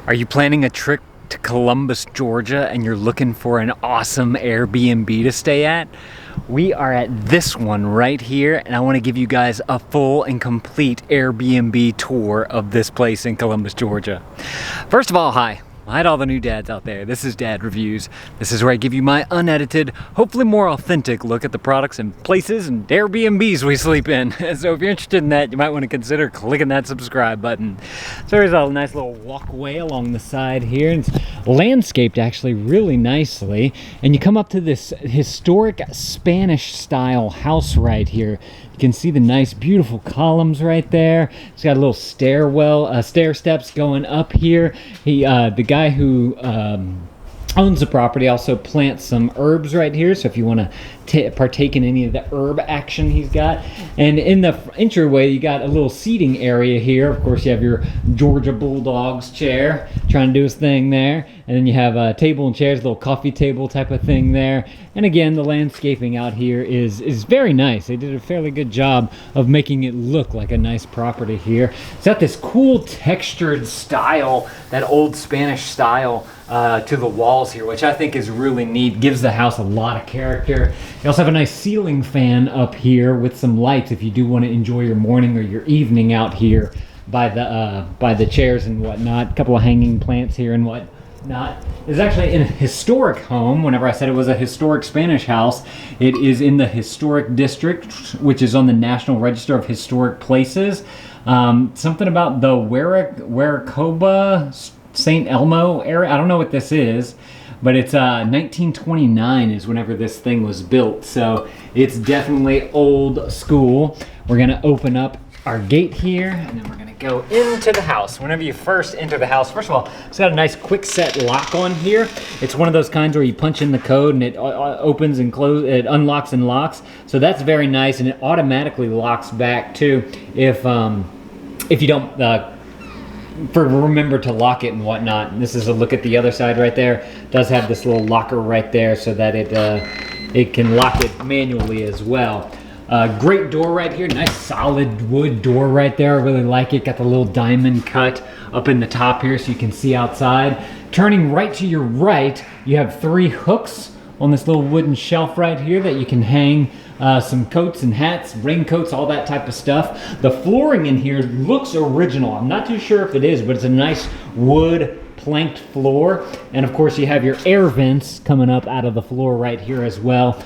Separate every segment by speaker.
Speaker 1: Are you planning a trip to Columbus, Georgia, and you're looking for an awesome Airbnb to stay at? We are at this one right here, and I want to give you guys a full and complete Airbnb tour of this place in Columbus, Georgia. First of all, hi. Hi to all the new dads out there. This is Dad Reviews. This is where I give you my unedited, hopefully more authentic look at the products and places and Airbnbs we sleep in. So if you're interested in that, you might want to consider clicking that subscribe button. So there's a nice little walkway along the side here. It's landscaped actually really nicely. And you come up to this historic Spanish style house right here. You can see the nice, beautiful columns right there. It's got a little stairwell, stair steps going up here. The guy who owns the property also plants some herbs right here. So if you want to partake in any of the herb action he's got. And in the entryway, you got a little seating area here. Of course, you have your Georgia Bulldogs chair trying to do his thing there. And then you have a table and chairs, a little coffee table type of thing there. And again, the landscaping out here is very nice. They did a fairly good job of making it look like a nice property here. It's got this cool textured style, that old Spanish style to the walls here, which I think is really neat. Gives the house a lot of character. You also have a nice ceiling fan up here with some lights if you do want to enjoy your morning or your evening out here by the chairs and whatnot. A couple of hanging plants here and whatnot. It's actually in a historic home. Whenever I said it was a historic Spanish house, it is in the historic district, which is on the National Register of Historic Places. Something about the Waracoba St. Elmo area. I don't know what this is, but it's 1929 is whenever this thing was built. So it's definitely old school. We're gonna open up our gate here, and then we're gonna go into the house. Whenever you first enter the house, first of all, it's got a nice quick set lock on here. It's one of those kinds where you punch in the code and it opens and closes, it unlocks and locks. So that's very nice, and it automatically locks back too if you don't remember to lock it and whatnot. And this is a look at the other side right there. It does have this little locker right there so that it can lock it manually as well. Great door right here, nice solid wood door right there. I really like it. Got the little diamond cut up in the top here so you can see outside. Turning right to your right, you have 3 hooks on this little wooden shelf right here that you can hang some coats and hats, raincoats, all that type of stuff. The flooring in here looks original. I'm not too sure if it is, but it's a nice wood planked floor. And of course you have your air vents coming up out of the floor right here as well,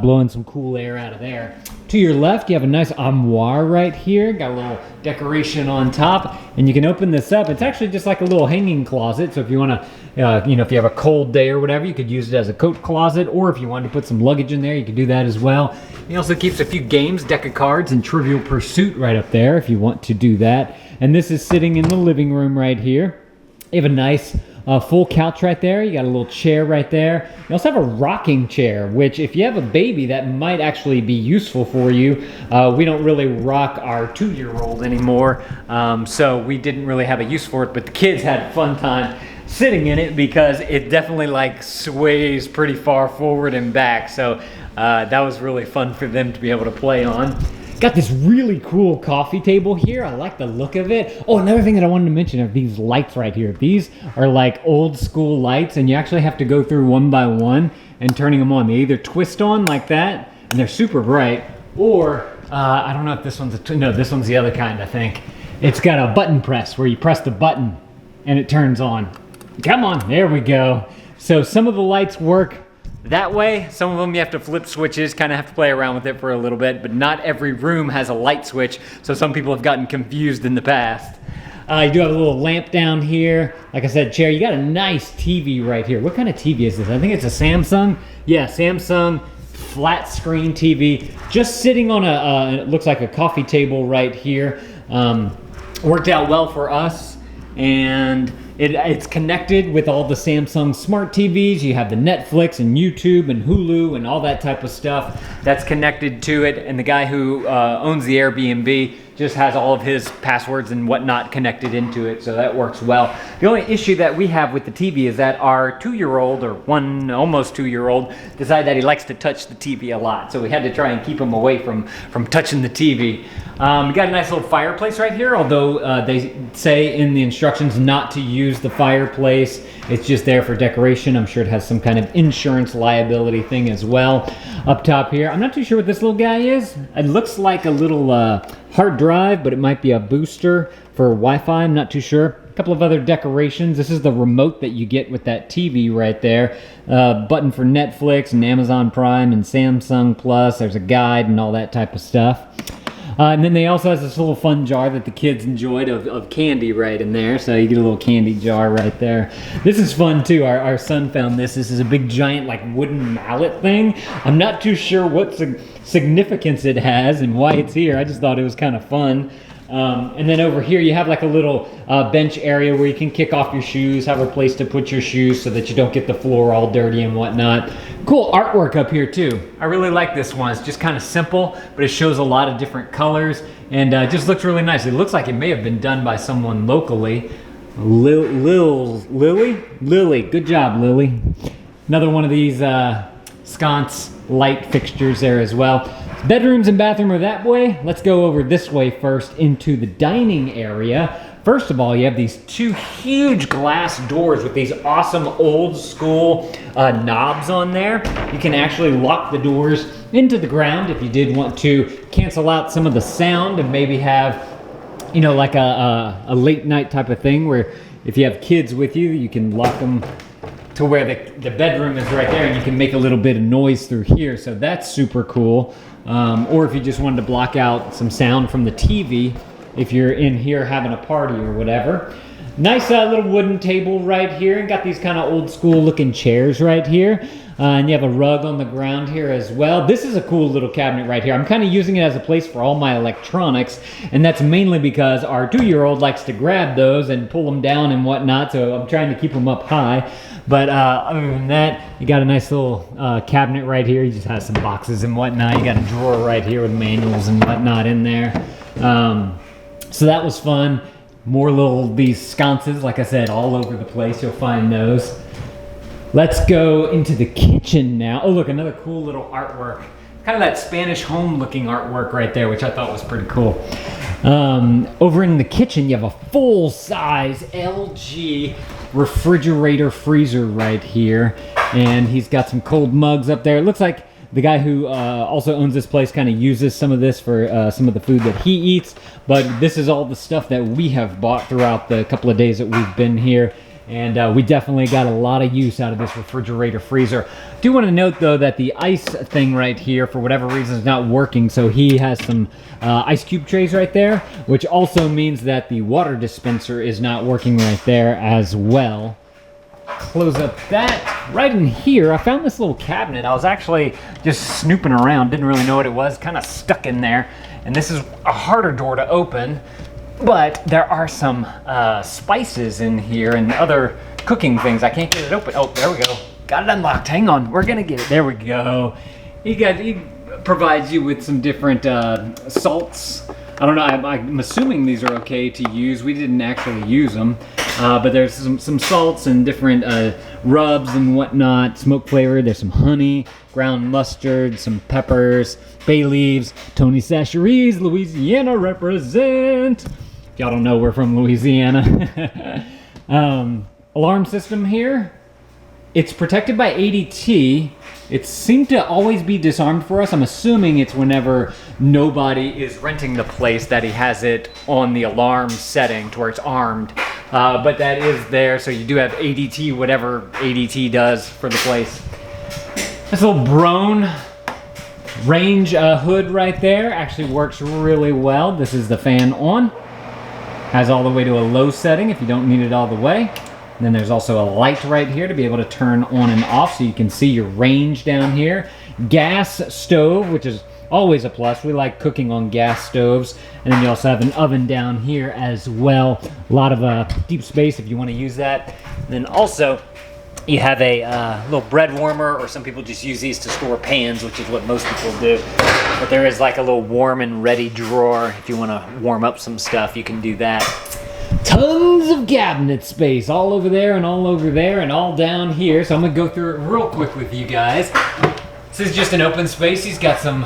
Speaker 1: blowing some cool air out of there. To your left, you have a nice armoire right here. Got a little decoration on top, and you can open this up. It's actually just like a little hanging closet. So if you want to, if you have a cold day or whatever, you could use it as a coat closet, or if you wanted to put some luggage in there, you could do that as well. He also keeps a few games, deck of cards, and Trivial Pursuit right up there if you want to do that. And this is sitting in the living room right here. You have a nice full couch right there. You got a little chair right there. You also have a rocking chair, which if you have a baby, that might actually be useful for you. We don't really rock our 2-year-old anymore, so we didn't really have a use for it, but the kids had a fun time sitting in it because it definitely like sways pretty far forward and back. So that was really fun for them to be able to play on. Got this really cool coffee table here. I like the look of it. Oh, another thing that I wanted to mention are these lights right here. These are like old school lights, and you actually have to go through one by one and turning them on. They either twist on like that, and they're super bright, or I don't know if this one's no, this one's the other kind, I think. It's got a button press where you press the button and it turns on. Come on, there we go. So some of the lights work that way. Some of them you have to flip switches, kind of have to play around with it for a little bit, but not every room has a light switch, so some people have gotten confused in the past. You do have a little lamp down here. Like I said, chair. You got a nice TV right here. What kind of TV is this? I think it's a Samsung. Yeah, Samsung flat screen TV. Just sitting on it looks like a coffee table right here. Worked out well for us, and it's connected with all the Samsung smart TVs. You have the Netflix and YouTube and Hulu and all that type of stuff that's connected to it. And the guy who owns the Airbnb just has all of his passwords and whatnot connected into it, so that works well. The only issue that we have with the TV is that our 2-year-old, or one almost 2-year-old, decided that he likes to touch the TV a lot, so we had to try and keep him away from touching the TV. We got a nice little fireplace right here, although they say in the instructions not to use use the fireplace. It's just there for decoration. I'm sure it has some kind of insurance liability thing as well. Up top here, I'm not too sure what this little guy is. It looks like a little hard drive, but it might be a booster for Wi-Fi. I'm not too sure. A couple of other decorations. This is the remote that you get with that TV right there. Button for Netflix and Amazon Prime and Samsung Plus. There's a guide and all that type of stuff. And then they also have this little fun jar that the kids enjoyed of candy right in there. So you get a little candy jar right there. This is fun too. Our son found this. This is a big giant like wooden mallet thing. I'm not too sure what significance it has and why it's here. I just thought it was kind of fun. And then over here you have like a little bench area where you can kick off your shoes, have a place to put your shoes so that you don't get the floor all dirty and whatnot. Cool artwork up here too. I really like this one. It's just kind of simple, but it shows a lot of different colors and just looks really nice. It looks like it may have been done by someone locally. Lily, good job, Lily. Another one of these sconce light fixtures there as well. Bedrooms and bathroom are that way. Let's go over this way first into the dining area. First of all, you have these two huge glass doors with these awesome old school knobs on there. You can actually lock the doors into the ground if you did want to cancel out some of the sound and maybe have, you know, like a late night type of thing where if you have kids with you, you can lock them to where the bedroom is right there and you can make a little bit of noise through here. So that's super cool. Or if you just wanted to block out some sound from the TV if you're in here having a party or whatever. Nice little wooden table right here, and got these kind of old school looking chairs right here. And you have a rug on the ground here as well. This is a cool little cabinet right here. I'm kind of using it as a place for all my electronics, and that's mainly because our 2-year-old likes to grab those and pull them down and whatnot, so I'm trying to keep them up high. But other than that, you got a nice little cabinet right here. You just have some boxes and whatnot. You got a drawer right here with manuals and whatnot in there. So that was fun. More these sconces, like I said, all over the place. You'll find those. Let's go into the kitchen now. Oh, look, another cool little artwork. Kind of that Spanish home looking artwork right there, which I thought was pretty cool. Over in the kitchen, you have a full-size LG refrigerator freezer right here. And he's got some cold mugs up there. It looks like the guy who also owns this place kind of uses some of this for some of the food that he eats. But this is all the stuff that we have bought throughout the couple of days that we've been here. And we definitely got a lot of use out of this refrigerator freezer. Do want to note though that the ice thing right here for whatever reason is not working, so he has some ice cube trays right there, which also means that the water dispenser is not working right there as well. Close up that. Right in here I found this little cabinet. I was actually just snooping around, didn't really know what it was, kind of stuck in there, and this is a harder door to open. But there are some spices in here and other cooking things. I can't get it open. Oh, there we go. Got it unlocked. Hang on. We're going to get it. There we go. He provides you with some different salts. I don't know. I'm assuming these are okay to use. We didn't actually use them. But there's some salts and different rubs and whatnot. Smoke flavored. There's some honey, ground mustard, some peppers, bay leaves. Tony Chachere's, Louisiana represent. If y'all don't know, we're from Louisiana. Alarm system here. It's protected by ADT. It seemed to always be disarmed for us. I'm assuming it's whenever nobody is renting the place that he has it on the alarm setting to where it's armed. But that is there, so you do have ADT, whatever ADT does for the place. This little Brone range hood right there actually works really well. This is the fan on. Has all the way to a low setting if you don't need it all the way. And then there's also a light right here to be able to turn on and off so you can see your range down here. Gas stove, which is always a plus. We like cooking on gas stoves. And then you also have an oven down here as well. A lot of deep space if you want to use that. And then also you have a little bread warmer, or some people just use these to store pans, which is what most people do. But there is like a little warm and ready drawer. If you want to warm up some stuff, you can do that. Tons of cabinet space all over there and all over there and all down here. So I'm going to go through it real quick with you guys. This is just an open space. He's got some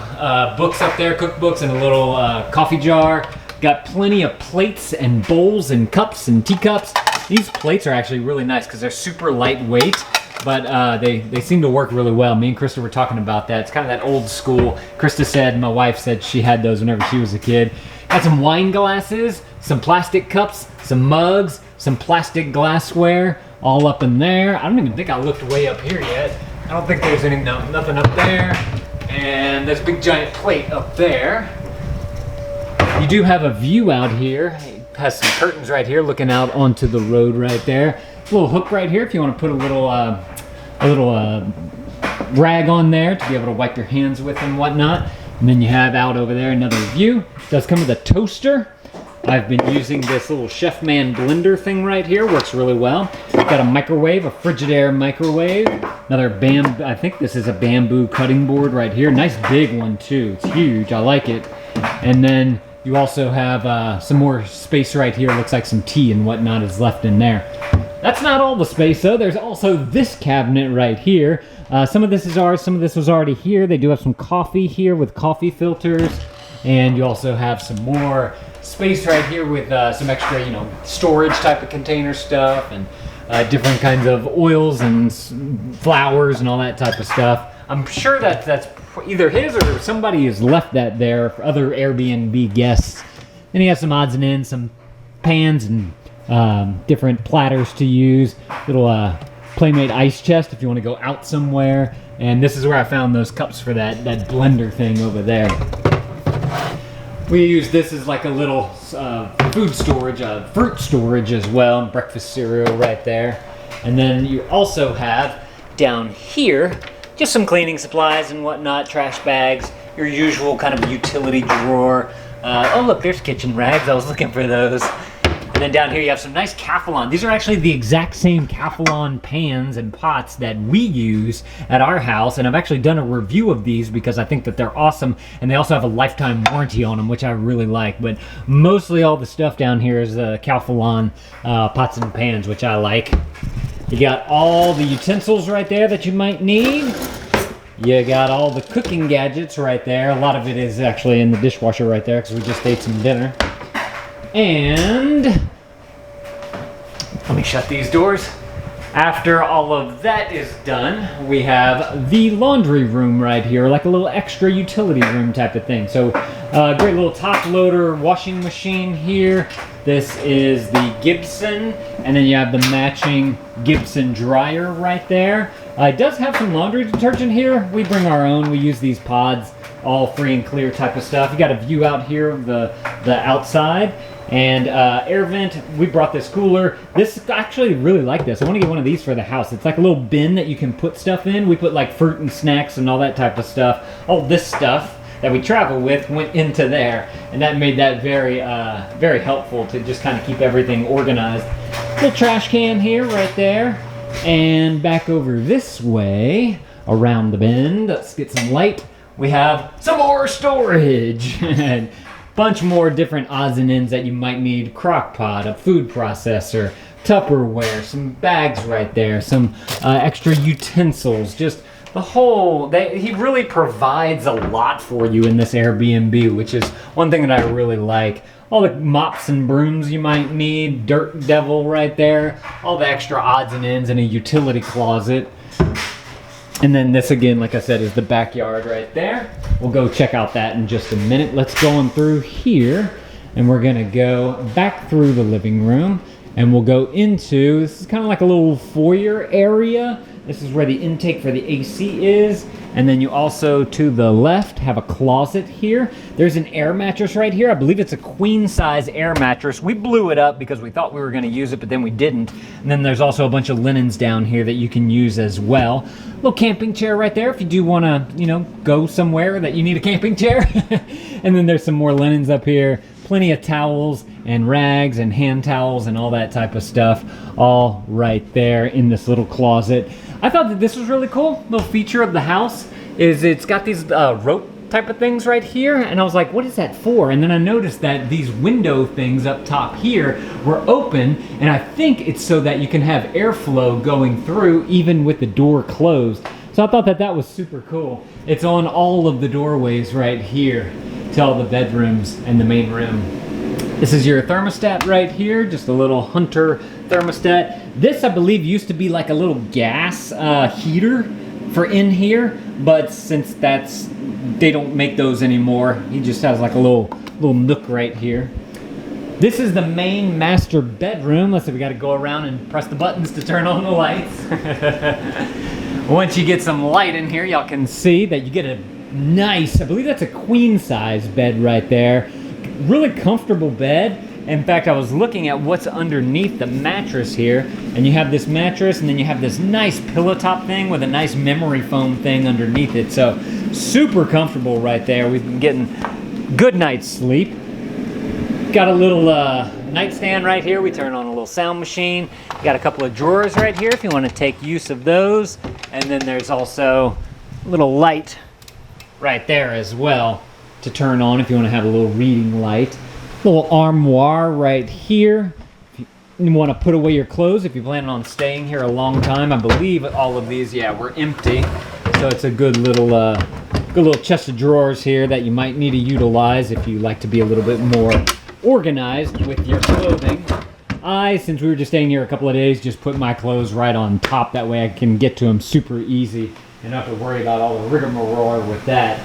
Speaker 1: books up there, cookbooks, and a little coffee jar. Got plenty of plates and bowls and cups and teacups. These plates are actually really nice because they're super lightweight, but they seem to work really well. Me and Krista were talking about that. It's kind of that old school. Krista said, my wife said she had those whenever she was a kid. Got some wine glasses, some plastic cups, some mugs, some plastic glassware, all up in there. I don't even think I looked way up here yet. I don't think there's nothing up there. And there's a big giant plate up there. You do have a view out here. It has some curtains right here looking out onto the road right there. A little hook right here if you want to put a little rag on there to be able to wipe your hands with and whatnot. And then you have out over there another view. It does come with a toaster. I've been using this little Chef Man blender thing right here. Works really well. Got a microwave, a Frigidaire microwave. Another I think this is a bamboo cutting board right here. Nice big one too. It's huge. I like it. And then you also have some more space right here. Looks like some tea and whatnot is left in there. That's not all the space though. There's also this cabinet right here. Some of this is ours, some of this was already here. They do have some coffee here with coffee filters. And you also have some more space right here with some extra, storage type of container stuff and different kinds of oils and flowers and all that type of stuff. I'm sure that's either his or somebody has left that there for other Airbnb guests. Then you have some odds and ends, some pans and different platters to use. Little Playmate ice chest if you want to go out somewhere. And this is where I found those cups for that blender thing over there. We use this as like a little food storage, fruit storage as well, breakfast cereal right there. And then you also have down here just some cleaning supplies and whatnot, trash bags, your usual kind of utility drawer. Oh look, there's kitchen rags, I was looking for those. And then down here you have some nice Calphalon. These are actually the exact same Calphalon pans and pots that we use at our house. And I've actually done a review of these because I think that they're awesome. And they also have a lifetime warranty on them, which I really like. But mostly all the stuff down here is the Calphalon pots and pans, which I like. You got all the utensils right there that you might need. You got all the cooking gadgets right there. A lot of it is actually in the dishwasher right there because we just ate some dinner. And let me shut these doors. After all of that is done, we have the laundry room right here, like a little extra utility room type of thing. So great little top loader washing machine here. This is the Gibson, and then you have the matching Gibson dryer right there. It does have some laundry detergent here. We bring our own. We use these pods, all free and clear type of stuff. You got a view out here of the outside. And air vent, we brought this cooler. This, I actually really like this. I want to get one of these for the house. It's like a little bin that you can put stuff in. We put like fruit and snacks and all that type of stuff. All this stuff that we travel with went into there. And that made that very, very helpful to just kind of keep everything organized. Little trash can here, right there. And back over this way, around the bend, let's get some light. We have some more storage. And bunch more different odds and ends that you might need. Crock pot, a food processor, Tupperware, some bags right there, some extra utensils, just the whole, he really provides a lot for you in this Airbnb, which is one thing that I really like. All the mops and brooms you might need, dirt devil right there, all the extra odds and ends in a utility closet. And then this again, like I said, is the backyard right there. We'll go check out that in just a minute. Let's go on through here and we're gonna go back through the living room and we'll go into, this is kind of like a little foyer area. This is where the intake for the AC is. And then you also, to the left, have a closet here. There's an air mattress right here. I believe it's a queen size air mattress. We blew it up because we thought we were gonna use it, but then we didn't. And then there's also a bunch of linens down here that you can use as well. Little camping chair right there if you do wanna, go somewhere that you need a camping chair. And then there's some more linens up here. Plenty of towels and rags and hand towels and all that type of stuff, all right there in this little closet. I thought that this was really cool. Little feature of the house is it's got these rope type of things right here, and I was like, what is that for? And then I noticed that these window things up top here were open, and I think it's so that you can have airflow going through even with the door closed. So I thought that that was super cool. It's on all of the doorways right here to all the bedrooms and the main room. This is your thermostat right here, just a little Hunter thermostat. This, I believe, used to be like a little gas heater for in here, but since they don't make those anymore, he just has like a little nook right here. This is the main master bedroom. Let's see, we got to go around and press the buttons to turn on the lights. Once you get some light in here, y'all can see that you get a nice, I believe that's a queen size bed right there. Really comfortable bed. In fact, I was looking at what's underneath the mattress here, and you have this mattress, and then you have this nice pillow top thing with a nice memory foam thing underneath it. So super comfortable right there. We've been getting good night's sleep. Got a little nightstand right here. We turn on a little sound machine. Got a couple of drawers right here if you want to take use of those. And then there's also a little light right there as well to turn on if you want to have a little reading light. Little armoire right here. If you want to put away your clothes if you're planning on staying here a long time. I believe all of these, yeah, were empty. So it's a good little chest of drawers here that you might need to utilize if you like to be a little bit more organized with your clothing. Since we were just staying here a couple of days, just put my clothes right on top. That way I can get to them super easy and not have to worry about all the rigmarole with that.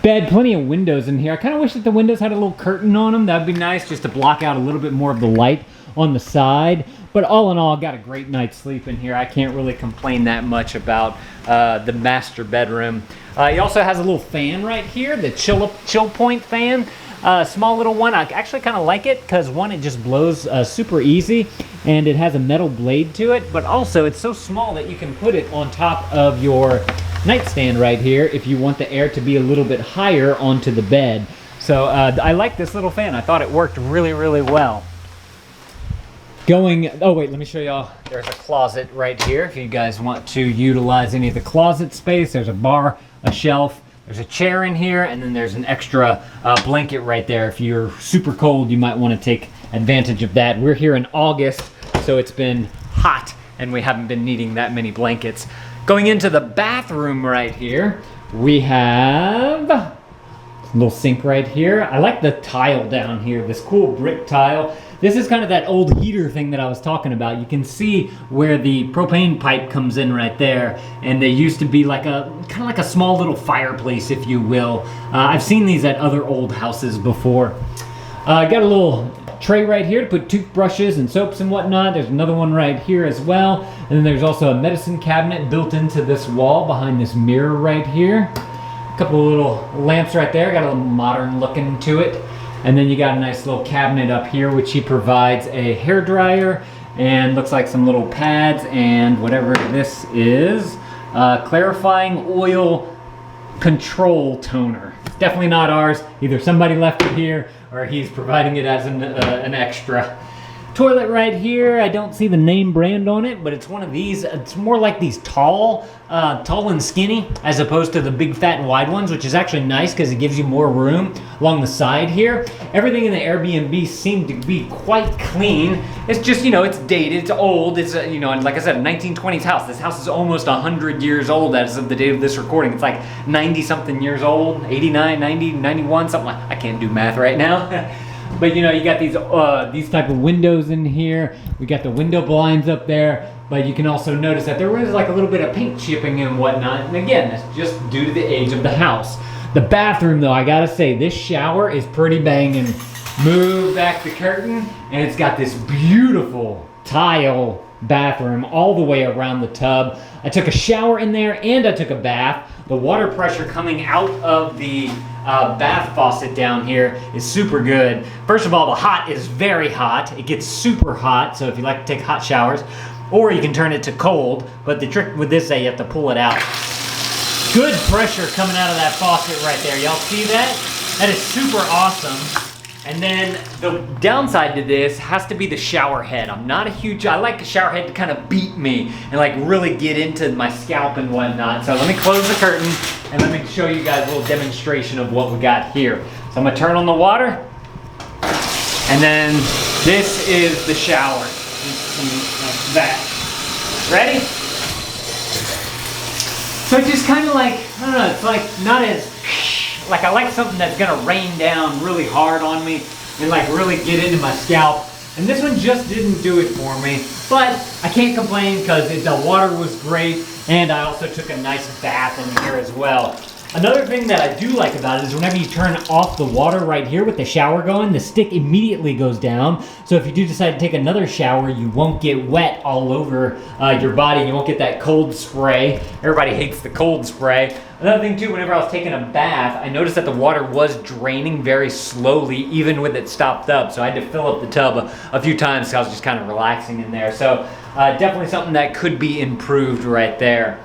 Speaker 1: Bed, plenty of windows in here. I kind of wish that the windows had a little curtain on them. That would be nice just to block out a little bit more of the light on the side. But all in all, got a great night's sleep in here. I can't really complain that much about the master bedroom. He also has a little fan right here, the chill point fan. Small little one. I actually kind of like it because one, it just blows super easy, and it has a metal blade to it, but also it's so small that you can put it on top of your nightstand right here if you want the air to be a little bit higher onto the bed. So I like this little fan. I thought it worked really, really well. Oh wait, let me show y'all. There's a closet right here if you guys want to utilize any of the closet space. There's a bar, a shelf. There's a chair in here, and then there's an extra blanket right there. If you're super cold, you might want to take advantage of that. We're here in August, so it's been hot, and we haven't been needing that many blankets. Going into the bathroom right here, we have a little sink right here. I like the tile down here, this cool brick tile. This is kind of that old heater thing that I was talking about. You can see where the propane pipe comes in right there, and they used to be like kind of like a small little fireplace, if you will. I've seen these at other old houses before. Got a little tray right here to put toothbrushes and soaps and whatnot. There's another one right here as well, and then there's also a medicine cabinet built into this wall behind this mirror right here. A couple of little lamps right there. Got a little modern looking to it. And then you got a nice little cabinet up here, which he provides a hairdryer and looks like some little pads and whatever this is, clarifying oil control toner. It's definitely not ours. Either somebody left it here or he's providing it as an extra. Toilet right here. I don't see the name brand on it, but it's one of these. It's more like these tall and skinny, as opposed to the big fat and wide ones, which is actually nice because it gives you more room along the side here. Everything in the Airbnb seemed to be quite clean. It's just, it's dated, it's old. It's, like I said, a 1920s house. This house is almost 100 years old as of the date of this recording. It's like 90 something years old, 89, 90, 91, something like, I can't do math right now. But you got these type of windows in here. We got the window blinds up there, but you can also notice that there is like a little bit of paint chipping and whatnot. And again, that's just due to the age of the house. The bathroom, though, I gotta say, this shower is pretty banging. Move back the curtain, and it's got this beautiful tile bathroom all the way around the tub. I took a shower in there and I took a bath. The water pressure coming out of the bath faucet down here is super good. First of all, the hot is very hot. It gets super hot, so if you like to take hot showers, or you can turn it to cold, but the trick with this is that you have to pull it out. Good pressure coming out of that faucet right there. Y'all see that? That is super awesome. And then the downside to this has to be the shower head. I like a shower head to kind of beat me and like really get into my scalp and whatnot. So let me close the curtain and let me show you guys a little demonstration of what we got here. So I'm gonna turn on the water, and then this is the shower. Like that. Ready? So it's just kind of like, I don't know, it's like not as, like I like something that's gonna rain down really hard on me and like really get into my scalp. And this one just didn't do it for me, but I can't complain because the water was great, and I also took a nice bath in here as well. Another thing that I do like about it is whenever you turn off the water right here with the shower going, the stick immediately goes down. So if you do decide to take another shower, you won't get wet all over your body. You won't get that cold spray. Everybody hates the cold spray. Another thing too, whenever I was taking a bath, I noticed that the water was draining very slowly, even with it stopped up. So I had to fill up the tub a few times because I was just kind of relaxing in there. So definitely something that could be improved right there.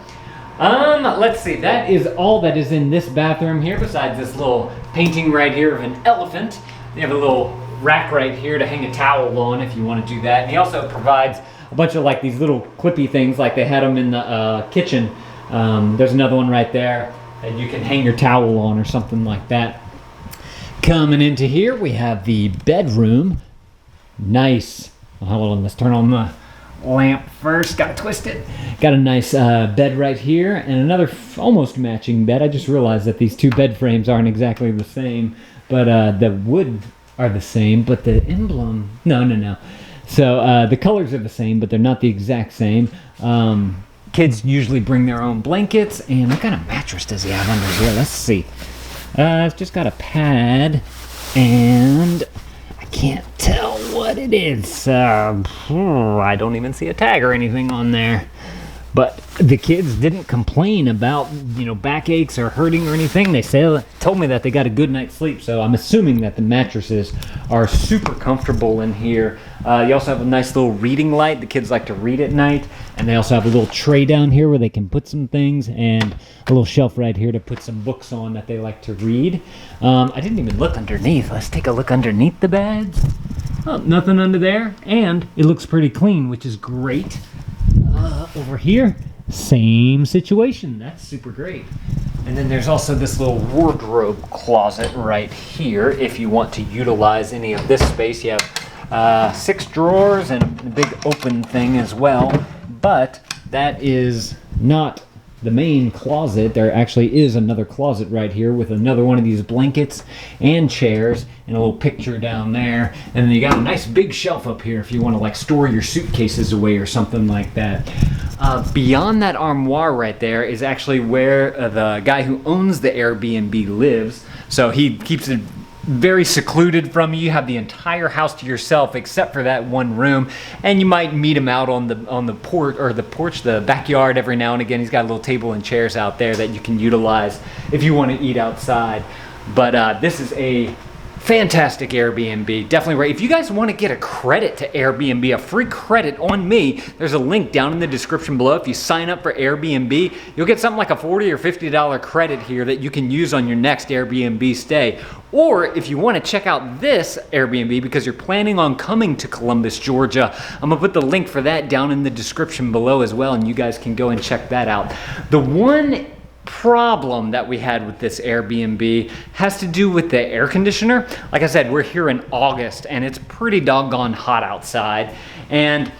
Speaker 1: Let's see, that is all that is in this bathroom here, besides this little painting right here of an elephant. They have a little rack right here to hang a towel on if you want to do that. And he also provides a bunch of like these little clippy things like they had them in the kitchen. There's another one right there that you can hang your towel on or something like that. Coming into here, we have the bedroom. Nice. Hold on, let's turn on the lamp first. Gotta twist it. Got a nice bed right here and another almost matching bed. I just realized that these two bed frames aren't exactly the same, but the wood are the same, but the emblem, no. So the colors are the same, but they're not the exact same. Kids usually bring their own blankets. And what kind of mattress does he have under here? Let's see. It's just got a pad, and I can't tell what it is. I don't even see a tag or anything on there. But the kids didn't complain about, backaches or hurting or anything. They told me that they got a good night's sleep. So I'm assuming that the mattresses are super comfortable in here. You also have a nice little reading light. The kids like to read at night. And they also have a little tray down here where they can put some things, and a little shelf right here to put some books on that they like to read. I didn't even look underneath. Let's take a look underneath the beds. Oh, nothing under there. And it looks pretty clean, which is great. Over here, same situation. That's super great. And then there's also this little wardrobe closet right here. If you want to utilize any of this space, you have 6 drawers and a big open thing as well. But that is not the main closet. There actually is another closet right here with another one of these blankets and chairs and a little picture down there. And then you got a nice big shelf up here if you want to like store your suitcases away or something like that. Beyond that armoire right there is actually where the guy who owns the Airbnb lives. So he keeps it very secluded from you. You have the entire house to yourself except for that one room, and you might meet him out on the porch, the backyard every now and again. He's got a little table and chairs out there that you can utilize if you want to eat outside. But this is a fantastic Airbnb. Definitely right. If you guys want to get a credit to Airbnb, a free credit on me, there's a link down in the description below. If you sign up for Airbnb, you'll get something like a $40 or $50 credit here that you can use on your next Airbnb stay. Or if you want to check out this Airbnb because you're planning on coming to Columbus, Georgia, I'm going to put the link for that down in the description below as well, and you guys can go and check that out. The one problem that we had with this Airbnb has to do with the air conditioner. Like I said, we're here in August and it's pretty doggone hot outside, and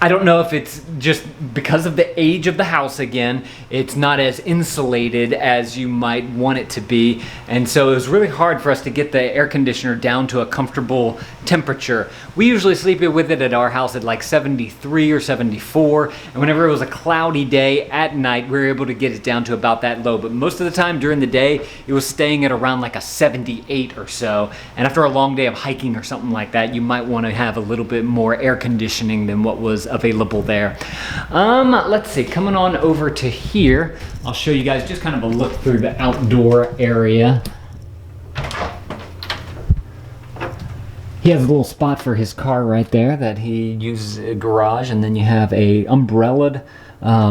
Speaker 1: I don't know if it's just because of the age of the house again, it's not as insulated as you might want it to be. And so it was really hard for us to get the air conditioner down to a comfortable temperature. We usually sleep with it at our house at like 73 or 74. And whenever it was a cloudy day at night, we were able to get it down to about that low. But most of the time during the day, it was staying at around like a 78 or so. And after a long day of hiking or something like that, you might want to have a little bit more air conditioning than what was available there. Let's see, coming on over to here, I'll show you guys just kind of a look through the outdoor area. He has a little spot for his car right there that he uses a garage, and then you have a umbrellaed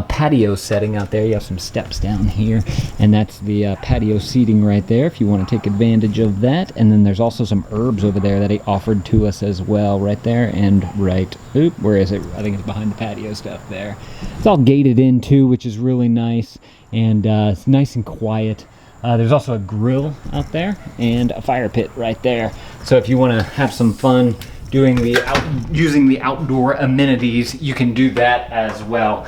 Speaker 1: patio setting out there. You have some steps down here, and that's the patio seating right there if you want to take advantage of that. And then there's also some herbs over there that he offered to us as well right there, and where is it? I think it's behind the patio stuff there. It's all gated in too, which is really nice, and it's nice and quiet. There's also a grill out there and a fire pit right there. So if you want to have some fun using the outdoor amenities, you can do that as well.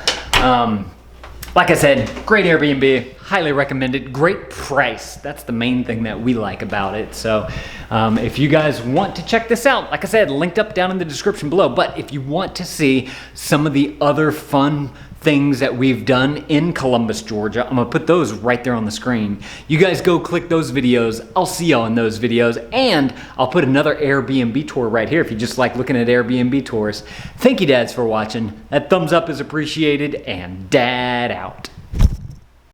Speaker 1: Like I said, great Airbnb, highly recommended, great price. That's the main thing that we like about it. So if you guys want to check this out, like I said, linked up down in the description below. But if you want to see some of the other fun things that we've done in Columbus, Georgia, I'm gonna put those right there on the screen. You guys go click those videos. I'll see y'all in those videos, and I'll put another Airbnb tour right here if you just like looking at Airbnb tours. Thank you, dads, for watching. That thumbs up is appreciated, and dad out.